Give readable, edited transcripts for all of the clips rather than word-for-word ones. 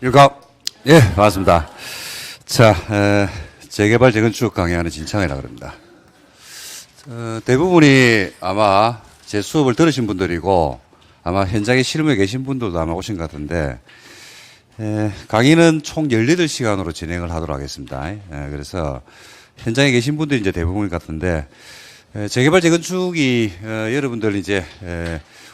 유갑. 예, 반갑습니다. 자, 재개발 재건축 강의하는 진창이라고 합니다. 대부분이 아마 제 수업을 들으신 분들이고 아마 현장에 실무에 계신 분들도 아마 오신 것 같은데 강의는 총 18시간으로 진행을 하도록 하겠습니다. 그래서 현장에 계신 분들이 이제 대부분일 것 같은데 재개발 재건축이 여러분들 이제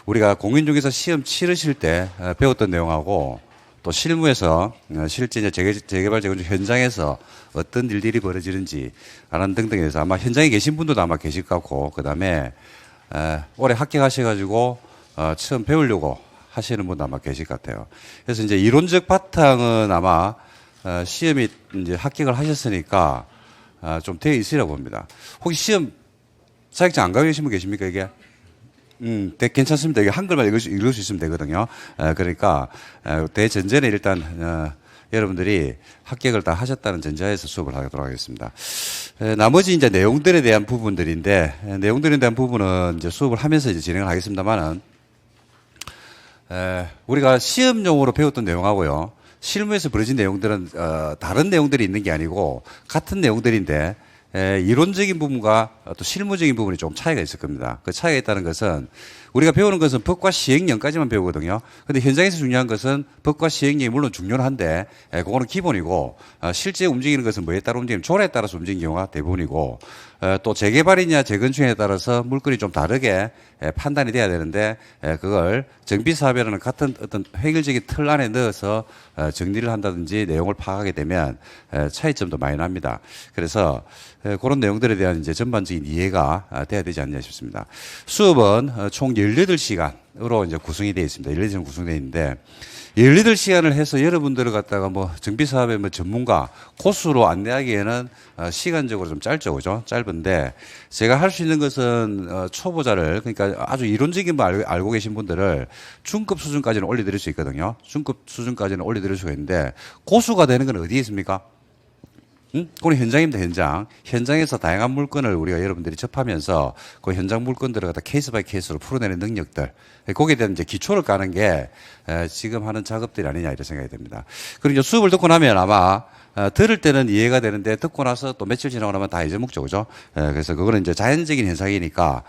우리가 공인중개사 시험 치르실 때 배웠던 내용하고 또 실무에서 실제 이제 재개발 재건축 현장에서 어떤 일들이 벌어지는지 아는 등등에 대해서 아마 현장에 계신 분들도 아마 계실 것 같고 그다음에 올해 합격하셔가지고 처음 배우려고 하시는 분도 아마 계실 것 같아요. 그래서 이제 이론적 바탕은 아마 시험이 이제 합격을 하셨으니까 좀 되어 있으리라고 봅니다. 혹시 시험 자격증 안 가지고 계신 분 계십니까 이게? 괜찮습니다. 이게 한글만 읽을 수 있으면 되거든요. 그러니까 대전제는 일단 여러분들이 합격을 다 하셨다는 전제하에서 수업을 하도록 하겠습니다. 나머지 이제 내용들에 대한 부분들인데 내용들에 대한 부분은 이제 수업을 하면서 이제 진행을 하겠습니다만은 우리가 시험용으로 배웠던 내용하고요. 실무에서 벌어진 내용들은 다른 내용들이 있는 게 아니고 같은 내용들인데 이론적인 부분과 또 실무적인 부분이 좀 차이가 있을 겁니다. 그 차이가 있다는 것은 우리가 배우는 것은 법과 시행령까지만 배우거든요. 근데 현장에서 중요한 것은 법과 시행령이 물론 중요는 한데 그거는 기본이고 실제 움직이는 것은 뭐에 따라 움직이는 조례에 따라서 움직이는 경우가 대부분이고 또 재개발이냐 재건축에 따라서 물건이 좀 다르게 판단이 돼야 되는데 그걸 정비사업이라는 같은 어떤 획일적인 틀 안에 넣어서 정리를 한다든지 내용을 파악하게 되면 차이점도 많이 납니다. 그래서 그런 내용들에 대한 이제 전반적인 이해가 돼야 되지 않냐 싶습니다. 수업은 총 18시간으로 이제 구성이 되어 있습니다. 18시간 구성되어 있는데 18시간을 해서 여러분들을 갖다가 뭐 정비사업의 뭐 전문가, 고수로 안내하기에는 시간적으로 좀 짧죠. 그죠? 짧은데 제가 할 수 있는 것은 초보자를 그러니까 아주 이론적인 거 알고 계신 분들을 중급 수준까지는 올려드릴 수 있거든요. 중급 수준까지는 올려드릴 수가 있는데 고수가 되는 건 어디에 있습니까? 그건 현장입니다, 현장. 현장에서 다양한 물건을 우리가 여러분들이 접하면서 그 현장 물건들을 갖다 케이스 바이 케이스로 풀어내는 능력들. 거기에 대한 이제 기초를 까는 게 지금 하는 작업들이 아니냐 이런 생각이 듭니다. 그리고 이제 수업을 듣고 나면 아마 들을 때는 이해가 되는데 듣고 나서 또 며칠 지나고 나면 다 잊어먹죠, 그죠? 그래서 그거는 이제 자연적인 현상이니까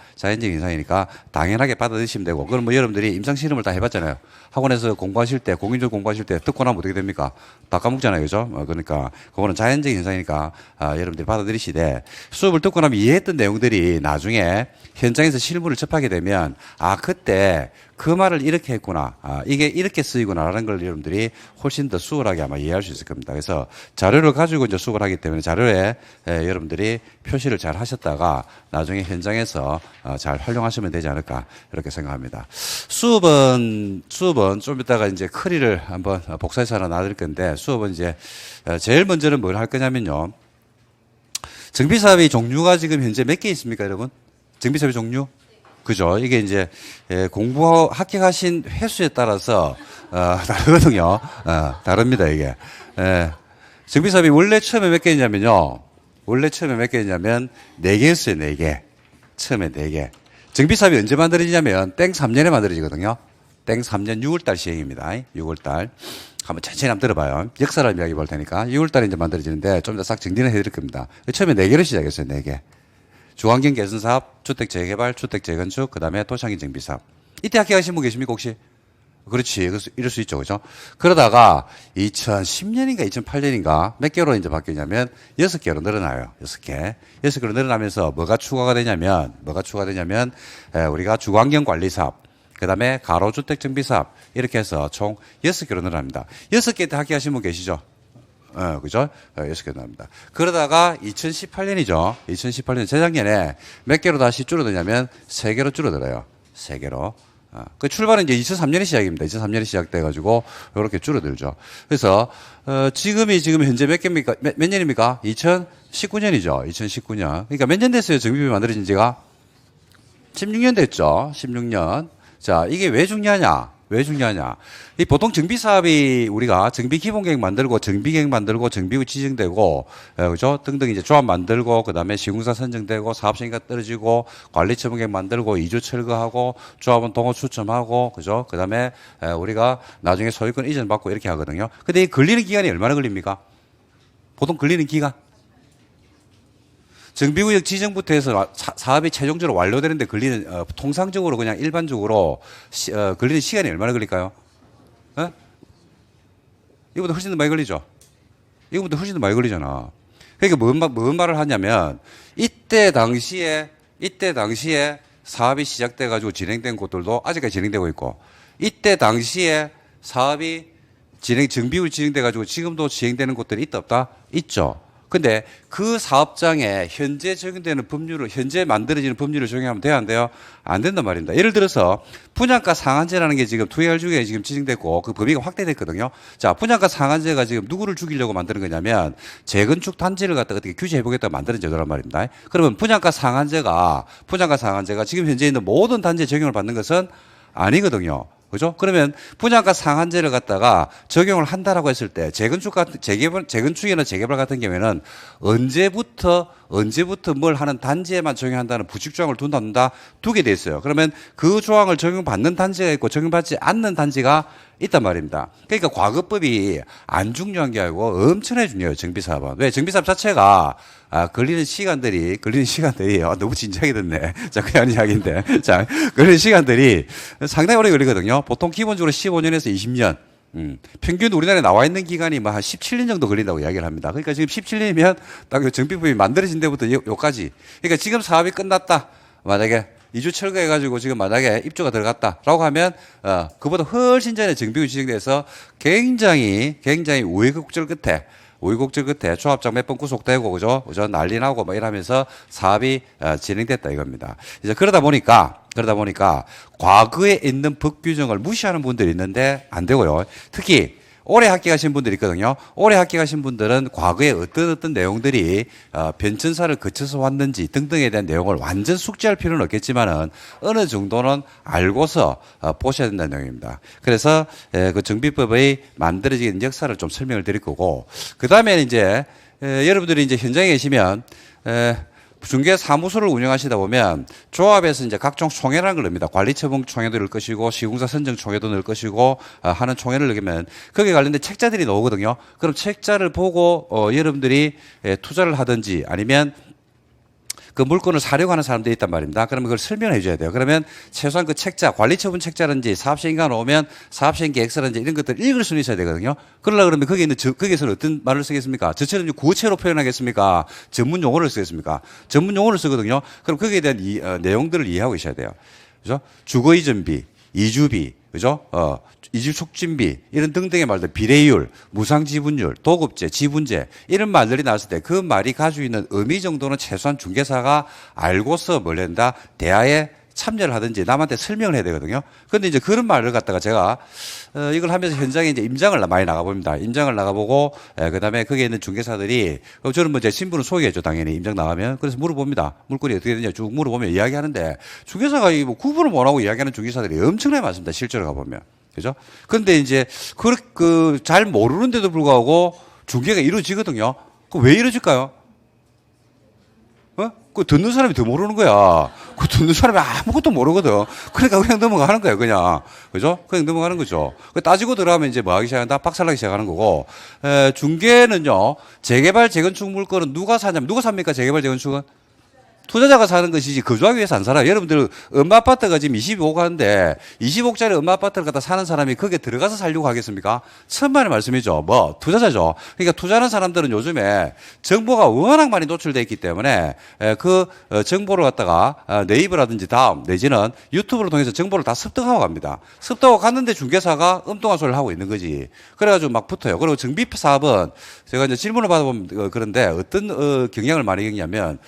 당연하게 받아들이시면 되고, 그건 뭐 여러분들이 임상실험을 다 해봤잖아요. 학원에서 공부하실 때, 공인중 공부하실 때 듣고 나면 어떻게 됩니까? 다 까먹잖아요, 그죠? 그러니까 그거는 자연적인 현상이니까 여러분들이 받아들이시되 수업을 듣고 나면 이해했던 내용들이 나중에 현장에서 실무를 접하게 되면 그때 그 말을 이렇게 했구나. 이게 이렇게 쓰이구나라는 걸 여러분들이 훨씬 더 수월하게 아마 이해할 수 있을 겁니다. 그래서 자료를 가지고 이제 수업을 하기 때문에 자료에 여러분들이 표시를 잘 하셨다가 나중에 현장에서 잘 활용하시면 되지 않을까 이렇게 생각합니다. 수업은 좀 이따가 이제 커리를 한번 복사해서 하나 놔드릴 건데 수업은 이제 제일 먼저는 뭘 할 거냐면요. 정비사업의 종류가 지금 현재 몇 개 있습니까, 여러분? 정비사업의 종류? 그죠? 이게 이제 공부 합격하신 횟수에 따라서 다르거든요. 다릅니다 이게. 정비사업이 원래 처음에 몇 개였냐면요. 원래 처음에 몇 개였냐면 4개였어요. 4개. 처음에 4개. 정비사업이 언제 만들어지냐면 땡 3년에 만들어지거든요. 땡 3년 6월달 시행입니다. 6월달. 한번 천천히 한번 들어봐요. 역사를 이야기 볼 테니까. 6월달에 이제 만들어지는데 좀 더 싹 정리를 해드릴 겁니다. 처음에 4개로 시작했어요. 4개. 주환경 개선 사업, 주택 재개발, 주택 재건축, 그 다음에 토착인 정비 사업. 이때 합격하신 분 계십니까, 혹시? 그렇지. 이럴 수 있죠. 그죠? 그러다가 2010년인가 2008년인가 몇 개로 이제 바뀌냐면 6개로 늘어나요. 6개. 6개로 늘어나면서 뭐가 추가가 되냐면 우리가 주환경 관리 사업, 그 다음에 가로주택 정비 사업, 이렇게 해서 총 6개로 늘어납니다. 6개 때 합격하신 분 계시죠? 그죠? 6개 나옵니다. 그러다가 2018년이죠. 2018년 재작년에 몇 개로 다시 줄어드냐면 3개로 줄어들어요. 3개로. 그 출발은 이제 2003년이 시작입니다. 2003년이 시작돼가지고 이렇게 줄어들죠. 그래서 지금 현재 몇 개입니까? 몇 년입니까? 2019년이죠. 2019년. 그러니까 몇 년 됐어요? 정비법이 만들어진 지가? 16년 됐죠. 16년. 자, 이게 왜 중요하냐? 왜 중요하냐? 이 보통 정비 사업이 우리가 정비 기본계획 만들고 정비계획 만들고 정비구 지정되고 그죠? 등등 이제 조합 만들고 그다음에 시공사 선정되고 사업 시행가 떨어지고 관리 처분 계획 만들고 이주 철거하고 조합원 동호 추첨하고 그죠? 그다음에 우리가 나중에 소유권 이전 받고 이렇게 하거든요. 근데 이 걸리는 기간이 얼마나 걸립니까? 보통 걸리는 기간? 정비구역 지정부터 해서 사업이 최종적으로 완료되는데 걸리는 통상적으로 그냥 일반적으로 걸리는 시간이 얼마나 걸릴까요? 이거보다 훨씬 더 많이 걸리죠. 이거보다 훨씬 더 많이 걸리잖아. 그러니까 뭔 말을 하냐면 이때 당시에 사업이 시작돼 가지고 진행된 곳들도 아직까지 진행되고 있고 이때 당시에 사업이 정비구역 진행돼 가지고 지금도 진행되는 곳들이 있다 없다? 있죠. 근데 그 사업장에 현재 적용되는 법률을, 현재 만들어지는 법률을 적용하면 돼요, 안 돼요? 안 된단 말입니다. 예를 들어서 분양가 상한제라는 게 지금 VR주기에 지금 지정됐고 그 범위가 확대됐거든요. 자, 분양가 상한제가 지금 누구를 죽이려고 만드는 거냐면 재건축 단지를 갖다가 어떻게 규제해보겠다고 만드는 제도란 말입니다. 그러면 분양가 상한제가 지금 현재 있는 모든 단지에 적용을 받는 것은 아니거든요. 그죠? 그러면 분양가 상한제를 갖다가 적용을 한다라고 했을 때 재건축이나 재개발 같은 경우에는 언제부터 뭘 하는 단지에만 적용한다는 부칙 조항을 둔다 두게 돼 있어요. 그러면 그 조항을 적용받는 단지가 있고 적용받지 않는 단지가 있단 말입니다. 그러니까 과거법이 안 중요한 게 아니고 엄청나게 중요해요. 정비사업은. 왜? 정비사업 자체가 걸리는 시간들이 너무 진지하게 듣네. 자, 그냥 이야기인데. 자, 걸리는 시간들이 상당히 오래 걸리거든요. 보통 기본적으로 15년에서 20년. 평균 우리나라에 나와 있는 기간이 뭐 한 17년 정도 걸린다고 이야기를 합니다. 그러니까 지금 17년이면 딱 정비법이 만들어진 데부터 요까지. 그러니까 지금 사업이 끝났다. 만약에 이주 철거해가지고 지금 만약에 입주가 들어갔다라고 하면 그보다 훨씬 전에 정비구 지정돼서 굉장히 우여곡절 끝에 조합장 몇 번 구속되고 그죠 난리 나고 뭐 이러면서 사업이 진행됐다 이겁니다. 이제 그러다 보니까 과거에 있는 법 규정을 무시하는 분들이 있는데 안 되고요. 특히 오래 합격하신 분들이 있거든요. 오래 합격하신 분들은 과거에 어떤 내용들이 변천사를 거쳐서 왔는지 등등에 대한 내용을 완전 숙지할 필요는 없겠지만은 어느 정도는 알고서 보셔야 된다는 내용입니다. 그래서 그 정비법의 만들어진 역사를 좀 설명을 드릴 거고 그 다음에 이제 여러분들이 이제 현장에 계시면 중개 사무소를 운영하시다 보면 조합에서 이제 각종 총회라는 걸 넣습니다. 관리처분 총회도 넣을 것이고 시공사 선정 총회도 넣을 것이고 하는 총회를 넣으면 거기에 관련된 책자들이 나오거든요. 그럼 책자를 보고 여러분들이 투자를 하든지 아니면 그 물건을 사려고 하는 사람들이 있단 말입니다. 그러면 그걸 설명해 줘야 돼요. 그러면 최소한 그 책자, 관리처분 책자든지 사업시행가 나오면 사업시행계획서라든지 이런 것들 읽을 수는 있어야 되거든요. 그러려고 그러면 거기에서는 어떤 말을 쓰겠습니까? 저처럼 구어체로 표현하겠습니까? 전문 용어를 쓰겠습니까? 전문 용어를 쓰거든요. 그럼 거기에 대한 내용들을 이해하고 있어야 돼요. 그죠? 주거이전비, 이주비, 그죠? 이주 촉진비, 이런 등등의 말들, 비례율, 무상지분율, 도급제, 지분제, 이런 말들이 나왔을 때 그 말이 가지고 있는 의미 정도는 최소한 중개사가 알고서 뭘 한다? 대화에 참여를 하든지 남한테 설명을 해야 되거든요. 그런데 이제 그런 말을 갖다가 제가 이걸 하면서 현장에 이제 임장을 많이 나가봅니다. 임장을 나가보고 그 다음에 거기에 있는 중개사들이 저는 뭐 제 신분을 소개해줘 당연히 임장 나가면 그래서 물어봅니다. 물건이 어떻게 되냐 쭉 물어보면 이야기하는데 중개사가 뭐 구분을 못하고 이야기하는 중개사들이 엄청나게 많습니다. 실제로 가보면. 그죠? 그런데 이제 잘 모르는데도 불구하고 중개가 이루어지거든요. 왜 이루어질까요? 그 듣는 사람이 더 모르는 거야. 그 듣는 사람이 아무것도 모르거든. 그러니까 그냥 넘어가는 거야, 그냥. 그죠? 그냥 넘어가는 거죠. 따지고 들어가면 이제 뭐 하기 시작한다? 박살나기 시작하는 거고. 중개는요, 재개발, 재건축 물건은 누가 사냐면, 누가 삽니까? 재개발, 재건축은? 투자자가 사는 것이지 거주하기 위해서 안 살아요. 여러분들 엄마 아파트가 지금 25억 하는데 25억짜리 엄마 아파트를 갖다 사는 사람이 거기에 들어가서 살려고 하겠습니까? 천만의 말씀이죠. 뭐 투자자죠. 그러니까 투자하는 사람들은 요즘에 정보가 워낙 많이 노출되어 있기 때문에 그 정보를 갖다가 네이버라든지 다음 내지는 유튜브를 통해서 정보를 다 습득하고 갑니다. 습득하고 갔는데 중개사가 엉뚱한 소리를 하고 있는 거지. 그래가지고 막 붙어요. 그리고 정비 사업은 제가 이제 질문을 받아보면 그런데 어떤 경향을 많이 겪냐면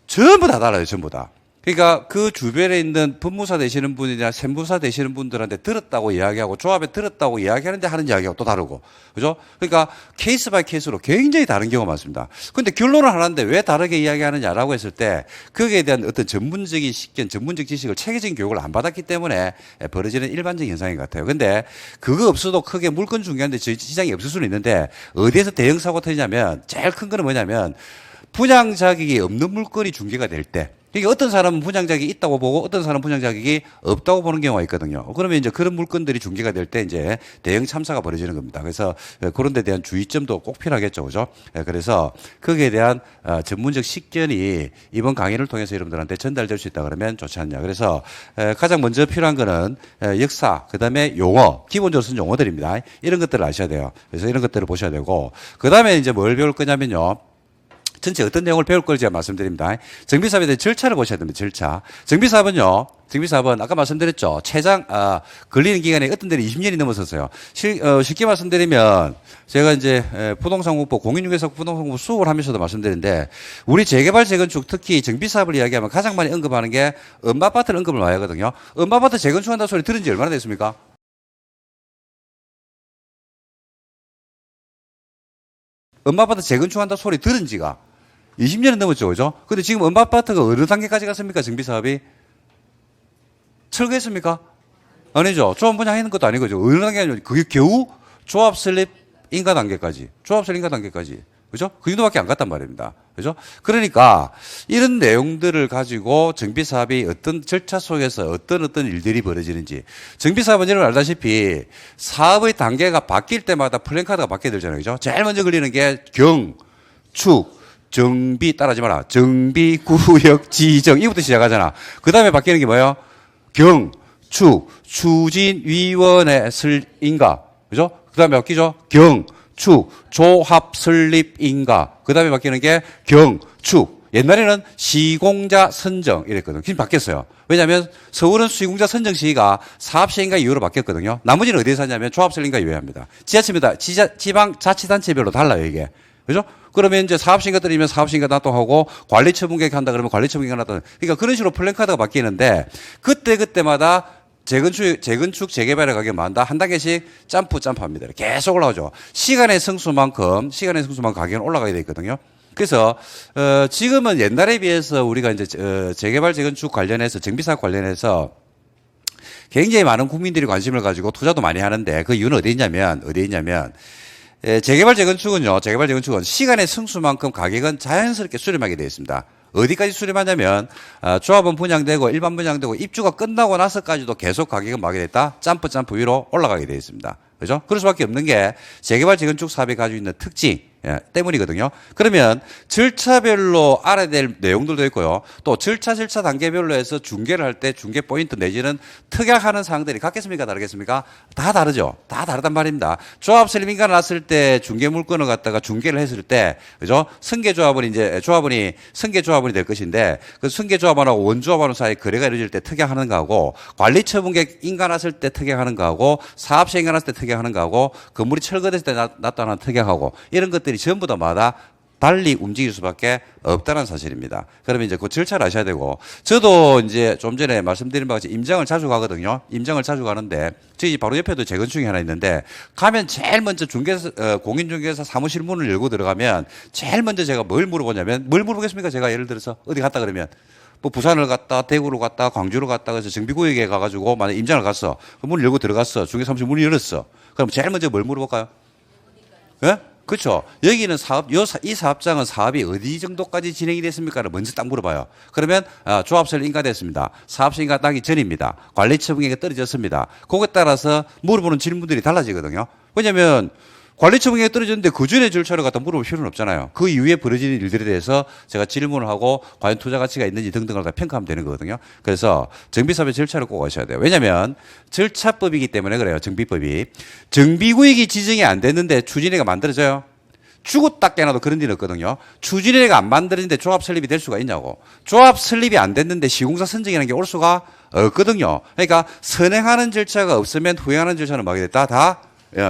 전부 다 달라요, 전부 다. 그러니까 그 주변에 있는 법무사 되시는 분이나 세무사 되시는 분들한테 들었다고 이야기하고 조합에 들었다고 이야기하는데 하는 이야기하고 또 다르고. 그죠? 그러니까 케이스 바이 케이스로 굉장히 다른 경우가 많습니다. 근데 결론은 하나인데 왜 다르게 이야기하느냐라고 했을 때 거기에 대한 어떤 전문적인 식견, 전문적 지식을 체계적인 교육을 안 받았기 때문에 벌어지는 일반적인 현상인 것 같아요. 근데 그거 없어도 크게 물건 중개하는데 지장이 없을 수는 있는데 어디에서 대형 사고 터지냐면 제일 큰 거는 뭐냐면 분양 자격이 없는 물건이 중개가 될 때 그러니까 어떤 사람은 분양 자격이 있다고 보고 어떤 사람은 분양 자격이 없다고 보는 경우가 있거든요. 그러면 이제 그런 물건들이 중개가 될 때 이제 대형 참사가 벌어지는 겁니다. 그래서 그런 데 대한 주의점도 꼭 필요하겠죠. 그죠? 그래서 거기에 대한 전문적 식견이 이번 강의를 통해서 여러분들한테 전달될 수 있다 그러면 좋지 않냐. 그래서 가장 먼저 필요한 거는 역사, 그다음에 용어, 기본적으로 쓰는 용어들입니다. 이런 것들을 아셔야 돼요. 그래서 이런 것들을 보셔야 되고 그다음에 이제 뭘 배울 거냐면요. 전체 어떤 내용을 배울 걸 제가 말씀드립니다. 정비사업에 대한 절차를 보셔야 됩니다. 절차. 정비사업은요. 정비사업은 아까 말씀드렸죠. 최장 걸리는 기간이 어떤 데는 20년이 넘었었어요. 쉽게 말씀드리면 제가 이제 부동산공법 공인중개사 부동산공법 수업을 하면서도 말씀드렸는데 우리 재개발 재건축 특히 정비사업을 이야기하면 가장 많이 언급하는 게 음마아파트를 언급을 많이 하거든요. 음마아파트 재건축한다는 소리 들은 지 얼마나 됐습니까? 음마아파트 재건축한다 소리 들은 지가 20년은 넘었죠. 그죠? 근데 지금 음마아파트가 어느 단계까지 갔습니까? 정비사업이? 철거했습니까? 아니죠. 조합 분양하는 것도 아니고, 어느 단계냐. 그게 겨우 조합 설립 인가 단계까지. 조합 설립 인가 단계까지. 그죠? 그 정도밖에 안 갔단 말입니다. 그죠? 그러니까 이런 내용들을 가지고 정비사업이 어떤 절차 속에서 어떤 일들이 벌어지는지. 정비사업은 여러분 알다시피 사업의 단계가 바뀔 때마다 플랜카드가 바뀌게 되잖아요. 그죠? 제일 먼저 걸리는 게 경, 축, 정비 따라하지 마라. 정비, 구역, 지정. 이부터 시작하잖아. 그 다음에 바뀌는 게 뭐예요? 경, 축, 추진위원회 설인가. 그죠? 그 다음에 바뀌죠? 경, 축, 조합 설립 인가. 그 다음에 바뀌는 게 경, 축. 옛날에는 시공자 선정 이랬거든요. 지금 바뀌었어요. 왜냐하면 서울은 시공자 선정 시기가 사업시행인가 이후로 바뀌었거든요. 나머지는 어디에서 하냐면 조합 설립인가 이후에 합니다. 지자체마다 지방자치단체별로 달라요 이게. 그죠? 그러면 이제 사업시행가 들이면 사업시행가 납도하고 관리처분계획 한다 그러면 관리처분계획 납도. 그러니까 그런 식으로 플랜카드가 바뀌는데 그때마다 재건축, 재개발에 가게 만다. 한 단계씩 점프합니다. 계속 올라오죠. 시간의 성수만큼 가격은 올라가게 돼 있거든요. 그래서, 지금은 옛날에 비해서 우리가 이제, 재개발, 재건축 관련해서, 정비사업 관련해서 굉장히 많은 국민들이 관심을 가지고 투자도 많이 하는데 그 이유는 어디에 있냐면, 재개발, 재건축은 시간의 성수만큼 가격은 자연스럽게 수렴하게 되어 있습니다. 어디까지 수렴하냐면 조합은 분양되고 일반 분양되고 입주가 끝나고 나서까지도 계속 가격은 막게 됐다. 점프 위로 올라가게 되어 있습니다. 그죠? 그럴 수밖에 없는 게 재개발 재건축 사업이 가지고 있는 특징 때문이거든요. 그러면 절차별로 알아야 될 내용들도 있고요. 또 절차 단계별로 해서 중개를 할 때 중개 포인트 내지는 특약하는 사항들이 같겠습니까? 다르겠습니까? 다 다르죠. 다 다르단 말입니다. 조합 설립인가 났을 때 중개 물건을 갖다가 중개를 했을 때, 그죠? 승계조합원이 될 것인데 그 승계조합원하고 원조합원 사이 거래가 이루어질 때 특약하는 거하고 관리처분계획 인가 났을 때 특약하는 거하고 사업시행 인가 났을 때 특약하는 거하고 건물이 철거됐을 때 나타나는 특약하고 이런 것들이 전부 다마다 달리 움직일 수밖에 없다는 사실입니다. 그러면 이제 그 절차를 아셔야 되고, 저도 이제 좀 전에 말씀드린 바와 같이 임장을 자주 가거든요. 임장을 자주 가는데, 저희 바로 옆에도 재건축이 하나 있는데, 가면 제일 먼저 공인중개사 사무실 문을 열고 들어가면, 제일 먼저 제가 뭘 물어보겠습니까? 제가 예를 들어서 어디 갔다 그러면, 뭐 부산을 갔다, 대구로 갔다, 광주로 갔다, 그래서 정비구역에 가가지고, 만약 임장을 갔어. 그 문을 열고 들어갔어. 중개 사무실 문을 열었어. 그럼 제일 먼저 뭘 물어볼까요? 예? 그렇죠. 여기는 이 사업장은 사업이 어디 정도까지 진행이 됐습니까를 먼저 딱 물어봐요. 그러면 조합설 인가됐습니다. 사업설 인가 따기 전입니다. 관리처분계획이 떨어졌습니다. 그거에 따라서 물어보는 질문들이 달라지거든요. 왜냐하면 관리처분계획이 떨어졌는데 그 전에 절차를 갖다 물어볼 필요는 없잖아요. 그 이후에 벌어지는 일들에 대해서 제가 질문을 하고 과연 투자 가치가 있는지 등등을 다 평가하면 되는 거거든요. 그래서 정비사업의 절차를 꼭 아셔야 돼요. 왜냐하면 절차법이기 때문에 그래요. 정비법이. 정비구역이 지정이 안 됐는데 추진회가 만들어져요. 죽었다 깨나도 그런 일은 없거든요. 추진회가 안 만들어진데 조합 설립이 될 수가 있냐고. 조합 설립이 안 됐는데 시공사 선정이라는 게 올 수가 없거든요. 그러니까 선행하는 절차가 없으면 후행하는 절차는 막게 됐다. 다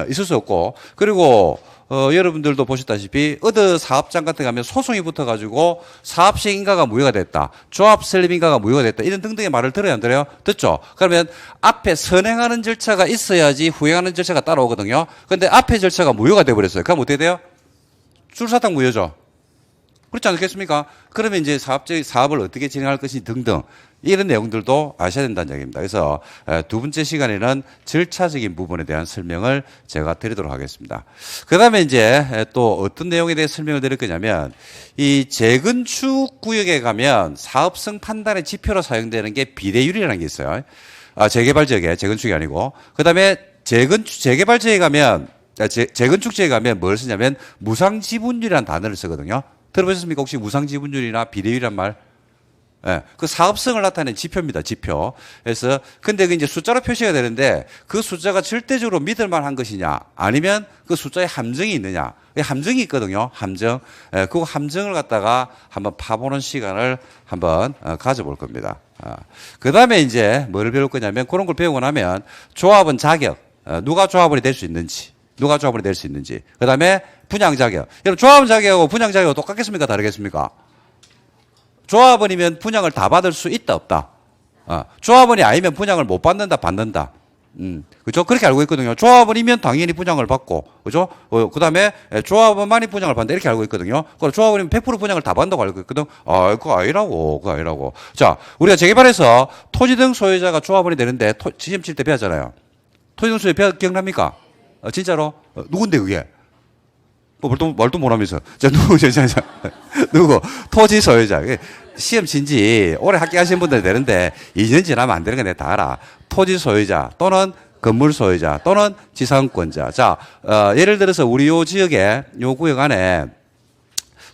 있을 수 없고, 그리고 여러분들도 보셨다시피 어느 사업장 같은 거 하면 소송이 붙어가지고 사업 시행 인가가 무효가 됐다. 조합 설립 인가가 무효가 됐다. 이런 등등의 말을 들어요, 안 들어요? 듣죠? 그러면 앞에 선행하는 절차가 있어야지 후행하는 절차가 따라오거든요. 근데 앞에 절차가 무효가 돼버렸어요. 그럼 어떻게 돼요? 줄사탕 무효죠. 그렇지 않겠습니까? 그러면 이제 사업을 어떻게 진행할 것인지 등등 이런 내용들도 아셔야 된다는 얘기입니다. 그래서 두 번째 시간에는 절차적인 부분에 대한 설명을 제가 드리도록 하겠습니다. 그 다음에 이제 또 어떤 내용에 대해 설명을 드릴 거냐면 이 재건축 구역에 가면 사업성 판단의 지표로 사용되는 게 비례율이라는 게 있어요. 재개발 지역에, 재건축이 아니고. 그 다음에 재개발 지역에 가면, 재건축 지역에 가면 뭘 쓰냐면 무상지분율이라는 단어를 쓰거든요. 들어보셨습니까? 혹시 무상지분율이나 비례율이란 말? 예, 그 사업성을 나타내는 지표입니다. 지표. 그래서 근데 그 이제 숫자로 표시가 되는데 그 숫자가 절대적으로 믿을 만한 것이냐 아니면 그 숫자에 함정이 있느냐. 함정이 있거든요. 함정. 예, 그 함정을 갖다가 한번 파보는 시간을 한번 가져볼 겁니다. 그 다음에 이제 뭐를 배울 거냐면 그런 걸 배우고 나면 조합원 자격, 누가 조합원이 될 수 있는지. 누가 조합원이 될 수 있는지. 그 다음에 분양 자격. 여러분 조합원 자격하고 분양 자격하고 똑같겠습니까? 다르겠습니까? 조합원이면 분양을 다 받을 수 있다, 없다? 조합원이 아니면 분양을 못 받는다, 받는다. 그죠? 그렇게 알고 있거든요. 조합원이면 당연히 분양을 받고, 그죠? 그 다음에 조합원만이 분양을 받는다, 이렇게 알고 있거든요. 그럼 조합원이면 100% 분양을 다 받는다고 알고 있거든. 그거 아니라고, 그거 아니라고. 자, 우리가 재개발해서 토지 등 소유자가 조합원이 되는데, 시험 칠 때 배웠잖아요. 토지 등 소유자 기억납니까? 진짜로? 누군데, 그게? 말도 못하면서. 자, 누구? 토지 소유자. 시험 친지 오래 합격하신 분들 되는데 2년 지나면 안 되는 거 내가 다 알아. 토지 소유자 또는 건물 소유자 또는 지상권자. 자, 예를 들어서 우리 요 지역에 요 구역 안에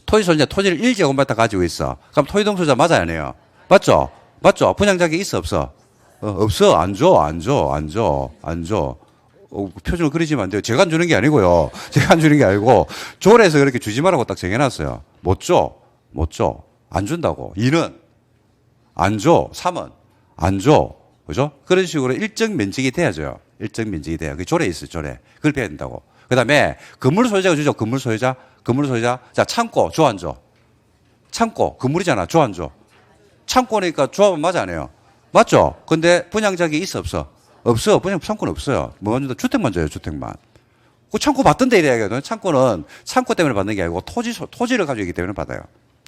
토지 소유자 토지를 1제곱미터 가지고 있어. 그럼 토지등 소유자 맞아요, 아니에요? 맞죠? 맞죠? 분양 자격이 있어, 없어? 없어. 안 줘. 표정을 그리시면 안 돼요. 제가 안 주는 게 아니고요. 제가 안 주는 게 아니고, 조례에서 그렇게 주지 말라고 딱 정해놨어요. 못 줘. 안 준다고. 2는 안 줘. 3은 안 줘. 그죠? 그런 식으로 일정 면적이 돼야죠. 일정 면적이 돼야. 그 조례에 있어요, 조례. 그걸 배워야 된다고. 그 다음에 건물 소유자가 주죠. 건물 소유자. 자, 창고, 줘, 안 줘? 창고, 건물이잖아. 줘, 안 줘? 창고니까 조합은 맞아, 안 해요? 맞죠? 근데 분양자격이 있어, 없어? 없어. 분양 창고는 없어요. 뭐 먼저 주택만 줘요, 주택만. 그 창고 받던데 이래야 하거든요. 창고는 창고 때문에 받는 게 아니고 토지를 가지고 있기 때문에 받아요.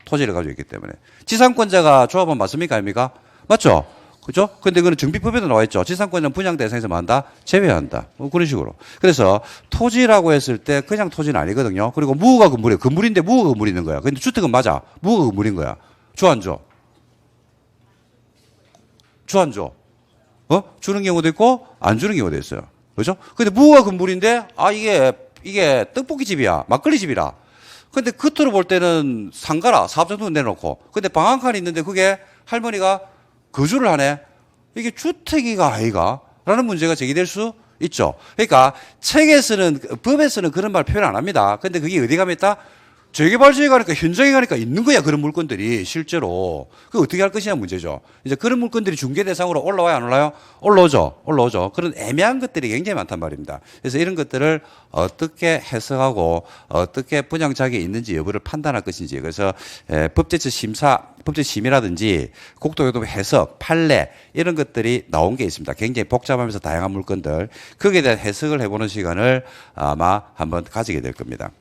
토지를 가지고 있기 때문에. 지상권자가 조합은 맞습니까? 아닙니까? 맞죠? 그죠? 근데 그거는 정비법에도 나와 있죠. 지상권자는 분양 대상에서 뭐 한다? 제외한다. 뭐 그런 식으로. 그래서 토지라고 했을 때 그냥 토지는 아니거든요. 그리고 무가 건물이에요. 건물인데 무가 건물이 있는 거야. 근데 주택은 맞아. 무가 건물인 거야. 줘, 안 줘? 줘, 안 줘? 주는 경우도 있고, 안 주는 경우도 있어요. 그죠? 근데 무가 건물인데, 이게 떡볶이 집이야. 막걸리 집이라. 근데 겉으로 볼 때는 상가라. 사업장도 내놓고. 근데 방 한 칸이 있는데 그게 할머니가 거주를 하네. 이게 주택이가 아이가? 라는 문제가 제기될 수 있죠. 그러니까 책에서는, 법에서는 그런 말 표현 안 합니다. 근데 그게 어디 가면 있다? 재개발지에 가니까 현장에 가니까 있는 거야. 그런 물건들이 실제로. 그 어떻게 할 것이냐 문제죠. 이제 그런 물건들이 중개 대상으로 올라와요, 안 올라요? 올라오죠. 그런 애매한 것들이 굉장히 많단 말입니다. 그래서 이런 것들을 어떻게 해석하고 어떻게 분양 자격이 있는지 여부를 판단할 것인지. 그래서 법제처 심의라든지 국토교통부 해석, 판례 이런 것들이 나온 게 있습니다. 굉장히 복잡하면서 다양한 물건들. 거기에 대한 해석을 해보는 시간을 아마 한번 가지게 될 겁니다.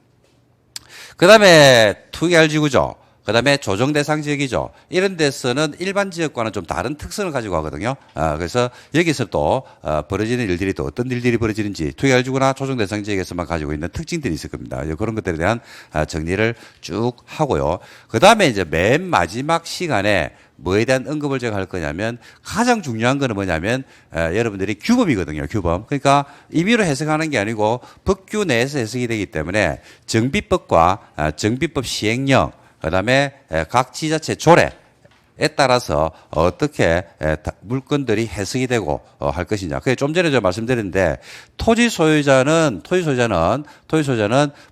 그 다음에 투기할지구죠. 그 다음에 조정대상 지역이죠. 이런 데서는 일반 지역과는 좀 다른 특성을 가지고 하거든요. 그래서 여기서 또 벌어지는 일들이 또 어떤 일들이 벌어지는지 투기할지구나 조정대상 지역에서만 가지고 있는 특징들이 있을 겁니다. 그런 것들에 대한 정리를 쭉 하고요. 그 다음에 이제 맨 마지막 시간에 뭐에 대한 언급을 제가 할 거냐면 가장 중요한 거는 뭐냐면 여러분들이 규범이거든요. 규범. 그러니까 임의로 해석하는 게 아니고 법규 내에서 해석이 되기 때문에 정비법과 정비법 시행령 그다음에 각 지자체 조례에 따라서 어떻게 물건들이 해석이 되고 할 것이냐. 그게 좀 전에 제가 말씀드렸는데 토지 소유자는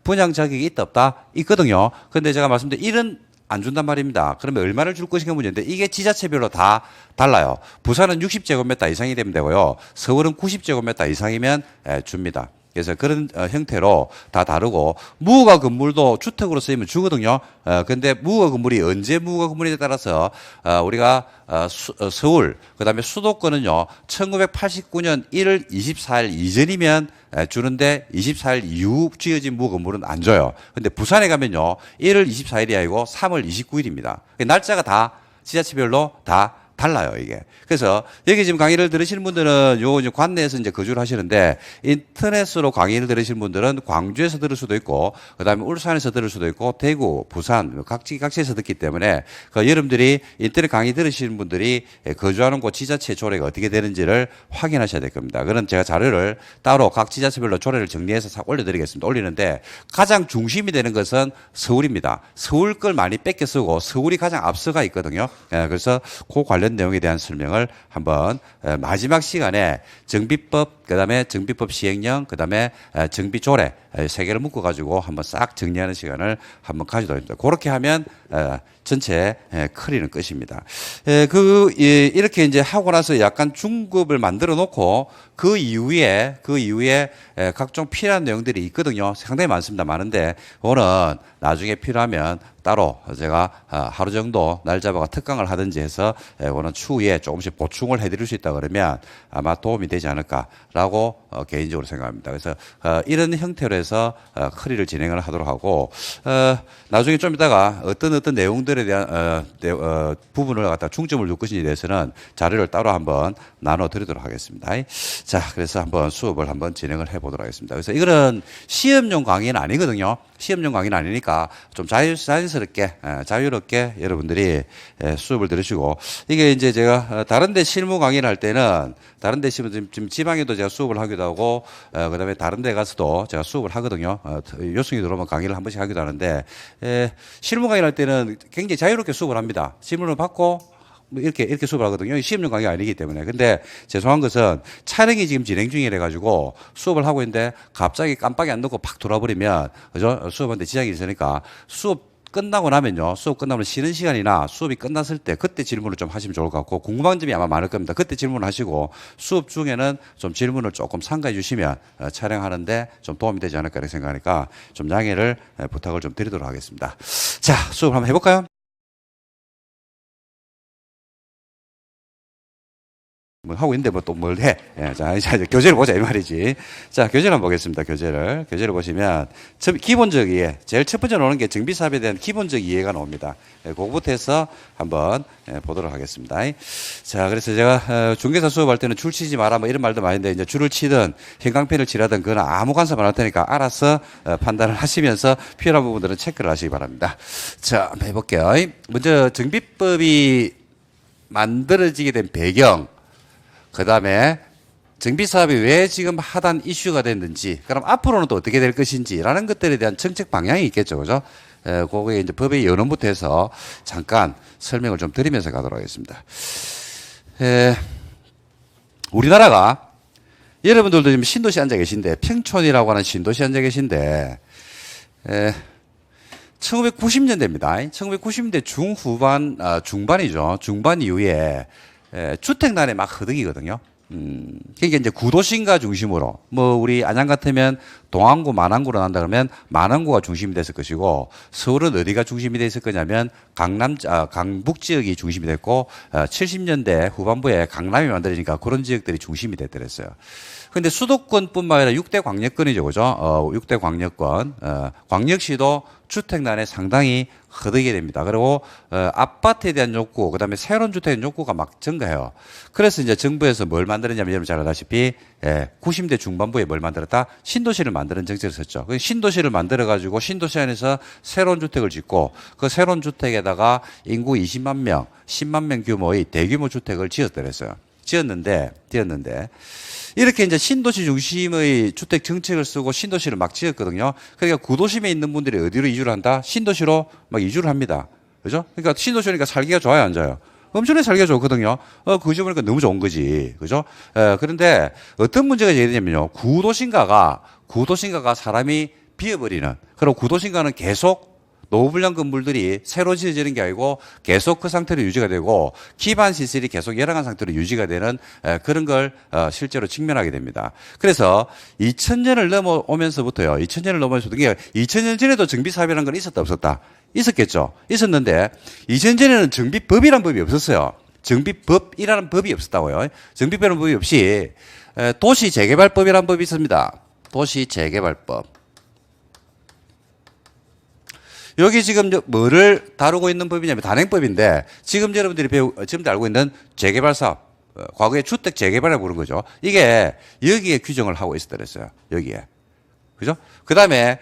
분양 자격이 있다 없다 있거든요. 그런데 제가 말씀드린 이런 안 준단 말입니다. 그러면 얼마를 줄 것인가 문제인데 이게 지자체별로 다 달라요. 부산은 60제곱미터 이상이 되면 되고요. 서울은 90제곱미터 이상이면 줍니다. 그래서 그런 형태로 다 다르고 무허가 건물도 주택으로 쓰이면 주거든요. 근데 무허가 건물이 언제 무허가 건물에 따라서 우리가 서울 그다음에 수도권은요 1989년 1월 24일 이전이면 주는데 24일 이후 지어진 무허가 건물은 안 줘요. 근데 부산에 가면요 1월 24일이 아니고 3월 29일입니다. 날짜가 다 지자체별로 다 달라요, 이게. 그래서 여기 지금 강의를 들으시는 분들은 요 이제 관내에서 이제 거주를 하시는데 인터넷으로 강의를 들으시는 분들은 광주에서 들을 수도 있고 그다음에 울산에서 들을 수도 있고 대구, 부산 각지에서 듣기 때문에 여러분들이 인터넷 강의 들으시는 분들이 거주하는 곳 지자체 조례가 어떻게 되는지를 확인하셔야 될 겁니다. 그럼 제가 자료를 따로 각 지자체별로 조례를 정리해서 올려드리겠습니다. 올리는데 가장 중심이 되는 것은 서울입니다. 서울 걸 많이 뺏겨 쓰고 서울이 가장 앞서가 있거든요. 그래서 그 관련 내용에 대한 설명을 한번 마지막 시간에 정비법, 그다음에 정비법 시행령, 그다음에 정비조례 세 개를 묶어 가지고 한번 싹 정리하는 시간을 한번 가지도록 합니다. 그렇게 하면 전체 커리는 끝입니다. 이렇게 이제 하고 나서 약간 중급을 만들어 놓고 그 이후에 각종 필요한 내용들이 있거든요. 상당히 많습니다. 많은데 오늘 나중에 필요하면 따로 제가 하루 정도 날 잡아가 특강을 하든지 해서 오늘 추후에 조금씩 보충을 해드릴 수 있다 그러면 아마 도움이 되지 않을까라고 개인적으로 생각합니다. 그래서 이런 형태로 해서 커리를 진행을 하도록 하고 나중에 좀 이따가 어떤 내용들에 대한 부분을 갖다 중점을 둘 것인지에 대해서는 자료를 따로 한번 나눠 드리도록 하겠습니다. 자, 그래서 한번 수업을 한번 진행을 해보도록 하겠습니다. 그래서 이거는 시험용 강의는 아니거든요. 시험용 강의는 아니니까 좀 자연스럽게 자유롭게 여러분들이 수업을 들으시고 이게 이제 제가 다른 데 실무 강의를 할 때는 다른 데 지금 지방에도 제가 수업을 하기도 하고 그다음에 다른 데 가서도 제가 수업을 하거든요. 요청이 들어오면 강의를 한 번씩 하기도 하는데 실무 강의를 할 때는 굉장히 자유롭게 수업을 합니다. 질문을 받고 이렇게 수업을 하거든요. 시험용 강의가 아니기 때문에. 근데 죄송한 것은 촬영이 지금 진행 중이라 가지고 수업을 하고 있는데 갑자기 깜빡이 안 넣고 팍 돌아버리면 그죠? 수업한테 지장이 있으니까 수업 끝나고 나면요. 수업 끝나면 쉬는 시간이나 수업이 끝났을 때 그때 질문을 좀 하시면 좋을 것 같고 궁금한 점이 아마 많을 겁니다. 그때 질문을 하시고 수업 중에는 좀 질문을 조금 삼가해 주시면 촬영하는데 좀 도움이 되지 않을까 이렇게 생각하니까 좀 양해를 부탁을 좀 드리도록 하겠습니다. 자, 수업 한번 해볼까요? 뭐 하고 있는데 뭐 또 뭘 해? 자, 이제 교재를 보자 이 말이지. 자, 교재를 한번 보겠습니다. 교재를 보시면 기본적 이해, 제일 첫 번째 나오는 게 정비사업에 대한 기본적 이해가 나옵니다. 그거부터 해서 한번 보도록 하겠습니다. 자, 그래서 제가 중개사 수업할 때는 줄 치지 마라 뭐 이런 말도 많이 했는데 이제 줄을 치든 형광펜을 칠하든 그건 아무 간섭 안 할 테니까 알아서 판단을 하시면서 필요한 부분들은 체크를 하시기 바랍니다. 자, 한번 해볼게요. 먼저 정비법이 만들어지게 된 배경, 그 다음에 정비사업이 왜 지금 하단 이슈가 됐는지, 그럼 앞으로는 또 어떻게 될 것인지라는 것들에 대한 정책 방향이 있겠죠. 그죠? 그거에 이제 법의 연원부터 해서 잠깐 설명을 좀 드리면서 가도록 하겠습니다. 우리나라가 여러분들도 지금 신도시 앉아 계신데, 평촌이라고 하는 신도시 앉아 계신데, 1990년대입니다. 1990년대 중반이죠. 중반 이후에 주택난에 막 허덕이거든요. 그러니까 이제 구도심가 중심으로, 뭐 우리 안양 같으면 동안구, 만안구로 난다 그러면 만안구가 중심이 됐을 것이고, 서울은 어디가 중심이 됐을 거냐면 강북 지역이 중심이 됐고, 70년대 후반부에 강남이 만들어지니까 그런 지역들이 중심이 됐더랬어요. 근데 수도권뿐만 아니라 6대 광역권이죠, 그죠? 6대 광역권, 광역시도 주택난에 상당히 허덕이게 됩니다. 그리고 아파트에 대한 욕구, 그다음에 새로운 주택에 대한 욕구가 막 증가해요. 그래서 이제 정부에서 뭘 만들었냐면 여러분 잘 아다시피 90대 중반부에 뭘 만들었다? 신도시를 만드는 정책을 썼죠. 신도시를 만들어 가지고 신도시 안에서 새로운 주택을 짓고 그 새로운 주택에다가 인구 20만 명, 10만 명 규모의 대규모 주택을 지었더랬어요. 지었는데 이렇게 이제 신도시 중심의 주택 정책을 쓰고 신도시를 막 지었거든요. 그러니까 구도심에 있는 분들이 어디로 이주를 한다? 신도시로 막 이주를 합니다. 그죠? 그러니까 신도시니까 살기가 좋아요, 안 좋아요? 엄청나게 살기가 좋거든요. 그 점을 너무 좋은 거지. 그죠? 그런데 어떤 문제가 제기되냐면요. 구도심가가 사람이 비어버리는, 그리고 구도심가는 계속 노후불량 건물들이 새로 지어지는 게 아니고 계속 그 상태로 유지가 되고 기반 시설이 계속 열악한 상태로 유지가 되는 그런 걸 실제로 직면하게 됩니다. 그래서 2000년을 넘어오면서부터요. 2000년을 넘어오면서부터 이게 2000년 전에도 정비사업이라는 건 있었다 없었다? 있었겠죠. 있었는데 2000년 전에는 정비법이라는 법이 없었어요. 정비법이라는 법이 없었다고요. 정비법이라는 법이 없이 도시재개발법이라는 법이 있습니다. 도시재개발법. 여기 지금 뭐를 다루고 있는 법이냐면 단행법인데 지금 여러분들이 지금 알고 있는 재개발 사업, 과거에 주택 재개발이라고 부른 거죠. 이게 여기에 규정을 하고 있었다 그랬어요. 여기에. 그죠? 그 다음에